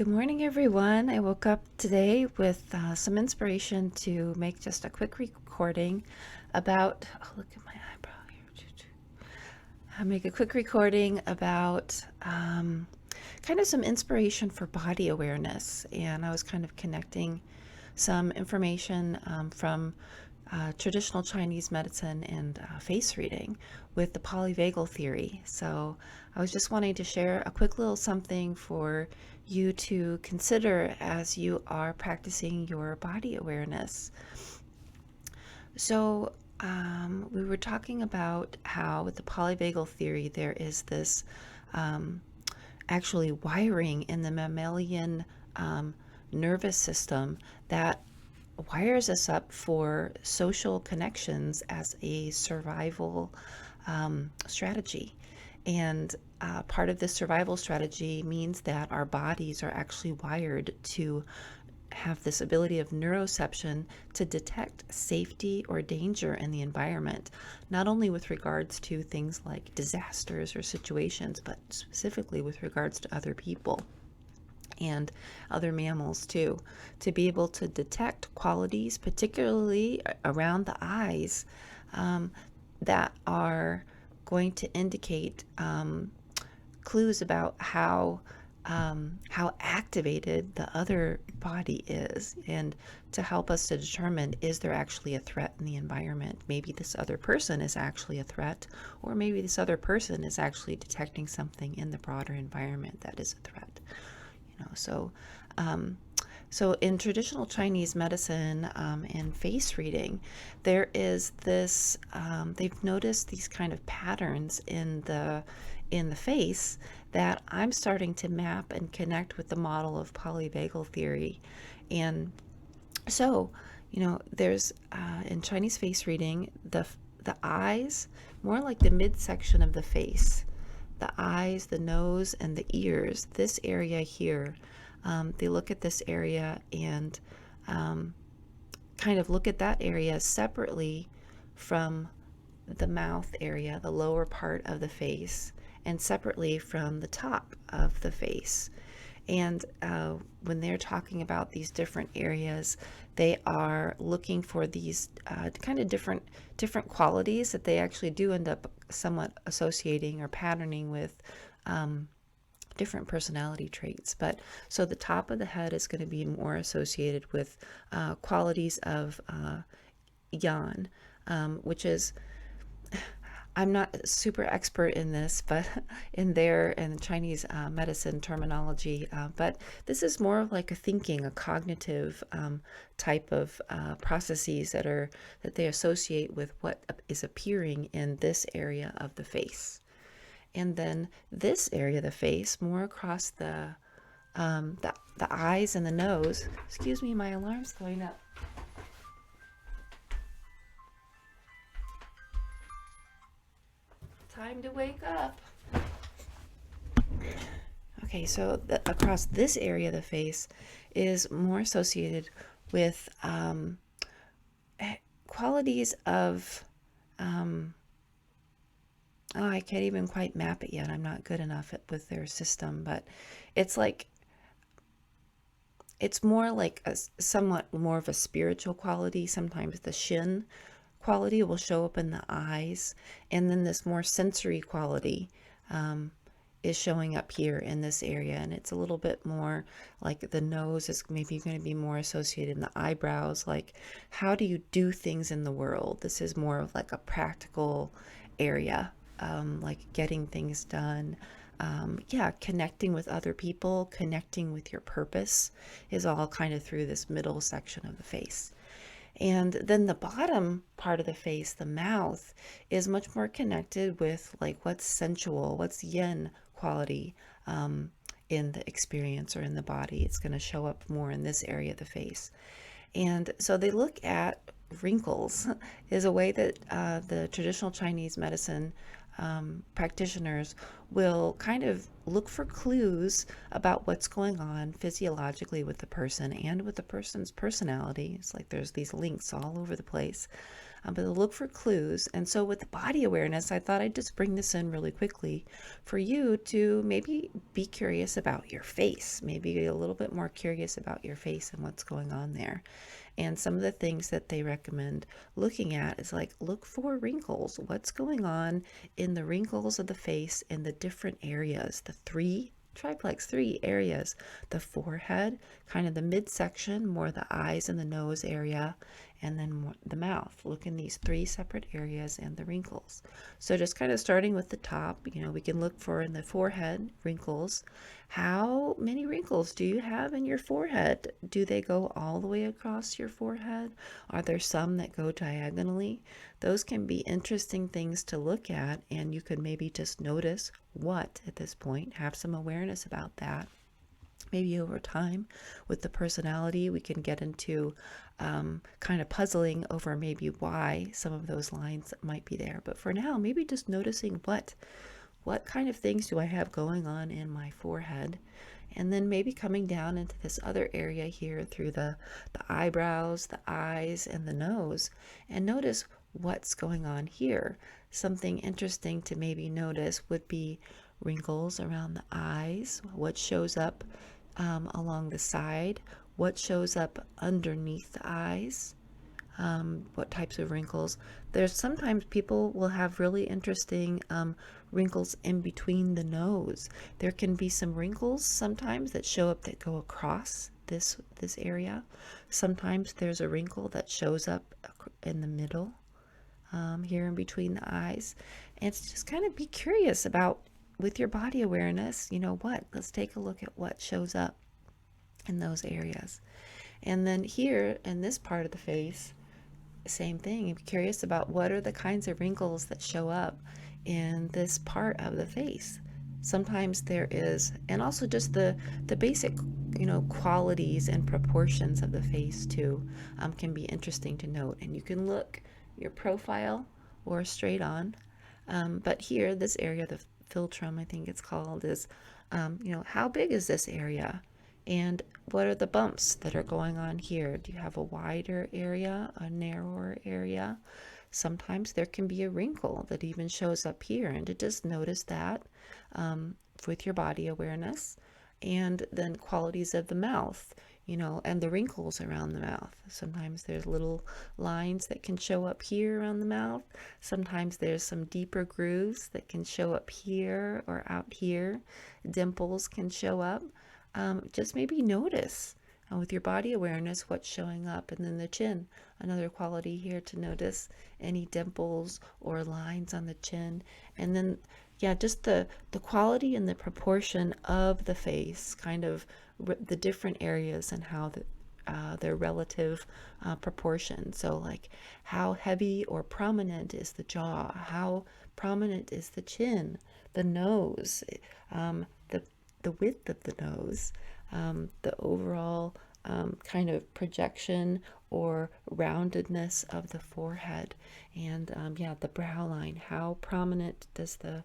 Good morning, everyone. I woke up today with some inspiration to make just a quick recording about. Oh, look at my eyebrow here. I'll make a quick recording about kind of some inspiration for body awareness. And I was kind of connecting some information from traditional Chinese medicine and face reading with the polyvagal theory. So I was just wanting to share a quick little something for you to consider as you are practicing your body awareness. So we were talking about how with the polyvagal theory there is this actually wiring in the mammalian nervous system that wires us up for social connections as a survival strategy. And part of this survival strategy means that our bodies are actually wired to have this ability of neuroception to detect safety or danger in the environment, not only with regards to things like disasters or situations, but specifically with regards to other people and other mammals too, to be able to detect qualities, particularly around the eyes, that are going to indicate clues about how activated the other body is, and to help us to determine, is there actually a threat in the environment? Maybe this other person is actually a threat, or maybe this other person is actually detecting something in the broader environment that is a threat. So in traditional Chinese medicine and face reading, there is this. They've noticed these kind of patterns in the face that I'm starting to map and connect with the model of polyvagal theory, and so there's in Chinese face reading the eyes, more like the midsection of the face, the eyes, the nose, and the ears, this area here. They look at this area and kind of look at that area separately from the mouth area, the lower part of the face, and separately from the top of the face. And when they're talking about these different areas, they are looking for these kind of different qualities that they actually do end up somewhat associating or patterning with different personality traits. But so the top of the head is going to be more associated with qualities of yan, which is, I'm not super expert in this, but in Chinese medicine terminology, but this is more of like a thinking, a cognitive type of processes that they associate with what is appearing in this area of the face. And then this area of the face, more across the eyes and the nose. Excuse me, my alarm's going up. Time to wake up. Okay, so across this area of the face is more associated with qualities of I can't even quite map it yet. I'm not good enough with their system, but it's more like a somewhat more of a spiritual quality. Sometimes the shin quality will show up in the eyes, and then this more sensory quality is showing up here in this area, and it's a little bit more like the nose is maybe going to be more associated in the eyebrows, like how do you do things in the world. This is more of like a practical area, like getting things done. Connecting with other people, connecting with your purpose is all kind of through this middle section of the face. And then the bottom part of the face, the mouth, is much more connected with like what's sensual, what's yin quality in the experience or in the body. It's going to show up more in this area of the face. And so they look at wrinkles is a way that the traditional Chinese medicine practitioners will kind of look for clues about what's going on physiologically with the person and with the person's personality. It's like there's these links all over the place. but they'll look for clues. And so with the body awareness, I thought I'd just bring this in really quickly for you to maybe be curious about your face, maybe be a little bit more curious about your face and what's going on there. And some of the things that they recommend looking at is like look for wrinkles. What's going on in the wrinkles of the face in the different areas, the triplex three areas, the forehead, kind of the midsection, more the eyes and the nose area, and then the mouth. Look in these three separate areas and the wrinkles. So just kind of starting with the top, we can look for in the forehead wrinkles. How many wrinkles do you have in your forehead? Do they go all the way across your forehead? Are there some that go diagonally? Those can be interesting things to look at, and you could maybe just notice what at this point, have some awareness about that. Maybe over time with the personality, we can get into kind of puzzling over maybe why some of those lines might be there. But for now, maybe just noticing what kind of things do I have going on in my forehead, and then maybe coming down into this other area here through the eyebrows, the eyes, and the nose, and notice what's going on here. Something interesting to maybe notice would be wrinkles around the eyes, what shows up along the side, what shows up underneath the eyes, what types of wrinkles. There's sometimes people will have really interesting wrinkles in between the nose. There can be some wrinkles sometimes that show up that go across this area. Sometimes there's a wrinkle that shows up in the middle, here in between the eyes. And it's just kind of be curious about with your body awareness, let's take a look at what shows up in those areas. And then here in this part of the face, same thing. Be curious about what are the kinds of wrinkles that show up in this part of the face. Sometimes there is, and also just the basic, qualities and proportions of the face too, can be interesting to note. And you can look your profile or straight on. But here, this area, the philtrum, I think it's called, is, how big is this area? And what are the bumps that are going on here? Do you have a wider area, a narrower area? Sometimes there can be a wrinkle that even shows up here, and to just notice that with your body awareness. And then qualities of the mouth, and the wrinkles around the mouth. Sometimes there's little lines that can show up here around the mouth. Sometimes there's some deeper grooves that can show up here or out here. Dimples can show up. Just maybe notice with your body awareness what's showing up. And then the chin, another quality here to notice any dimples or lines on the chin. And then, yeah, just the quality and the proportion of the face, kind of the different areas and how their relative proportion. So like how heavy or prominent is the jaw? How prominent is the chin? The nose? The width of the nose, the overall kind of projection or roundedness of the forehead, and the brow line. How prominent does the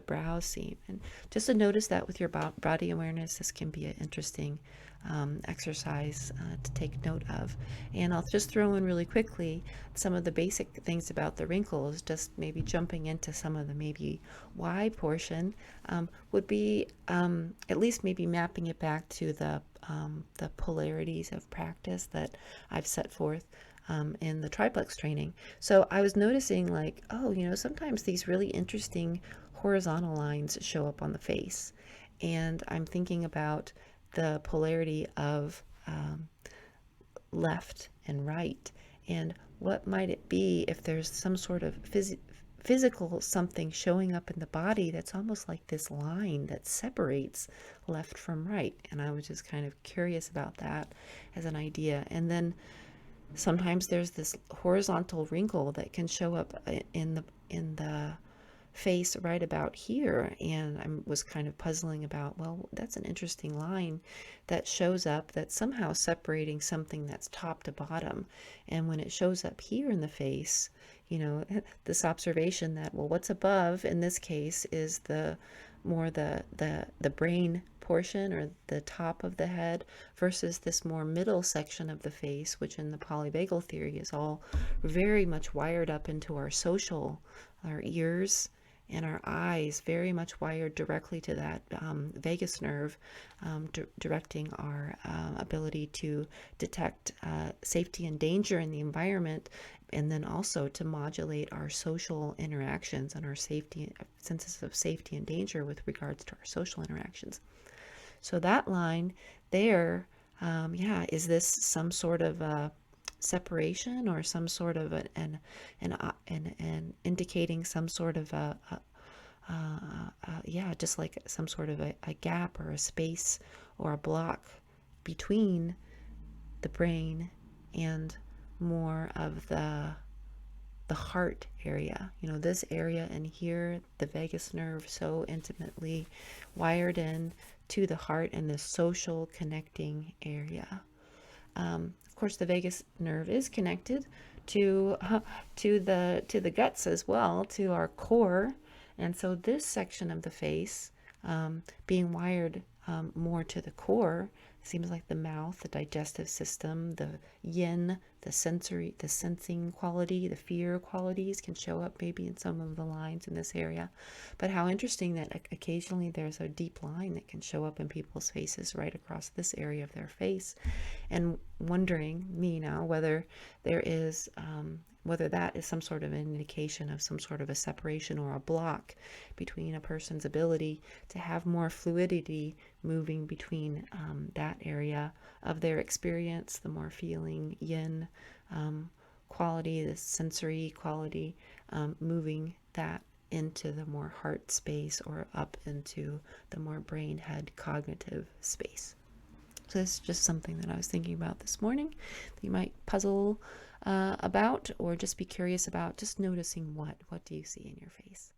brow seem? And just to notice that with your body awareness, this can be an interesting exercise to take note of. And I'll just throw in really quickly some of the basic things about the wrinkles, just maybe jumping into some of the maybe why portion, would be at least maybe mapping it back to the polarities of practice that I've set forth in the triplex training. So I was noticing like, sometimes these really interesting horizontal lines show up on the face. And I'm thinking about the polarity of left and right. And what might it be if there's some sort of physical something showing up in the body that's almost like this line that separates left from right? And I was just kind of curious about that as an idea. And then sometimes there's this horizontal wrinkle that can show up in the face right about here, and I was kind of puzzling about, well, that's an interesting line that shows up that's somehow separating something that's top to bottom. And when it shows up here in the face, this observation that, well, what's above in this case is the more the brain portion or the top of the head versus this more middle section of the face, which in the polyvagal theory is all very much wired up into our social, our ears and our eyes, very much wired directly to that vagus nerve, directing our ability to detect safety and danger in the environment, and then also to modulate our social interactions and our safety senses of safety and danger with regards to our social interactions. So that line there, yeah, is this some sort of a separation or some sort of an indicating some sort of yeah, just like some sort of a gap or a space or a block between the brain and more of the heart area. You know, this area in here, the vagus nerve, so intimately wired in to the heart and the social connecting area. Of course, the vagus nerve is connected to to the guts as well, to our core, and so this section of the face, being wired more to the core, seems like the mouth, the digestive system, the yin, the sensory, the sensing quality, the fear qualities can show up maybe in some of the lines in this area. But how interesting that occasionally there's a deep line that can show up in people's faces right across this area of their face, and wondering, me now, whether there is whether that is some sort of an indication of some sort of a separation or a block between a person's ability to have more fluidity moving between that area of their experience, the more feeling yin quality, the sensory quality, moving that into the more heart space or up into the more brain head cognitive space. So this is just something that I was thinking about this morning that you might puzzle about or just be curious about, just noticing what do you see in your face.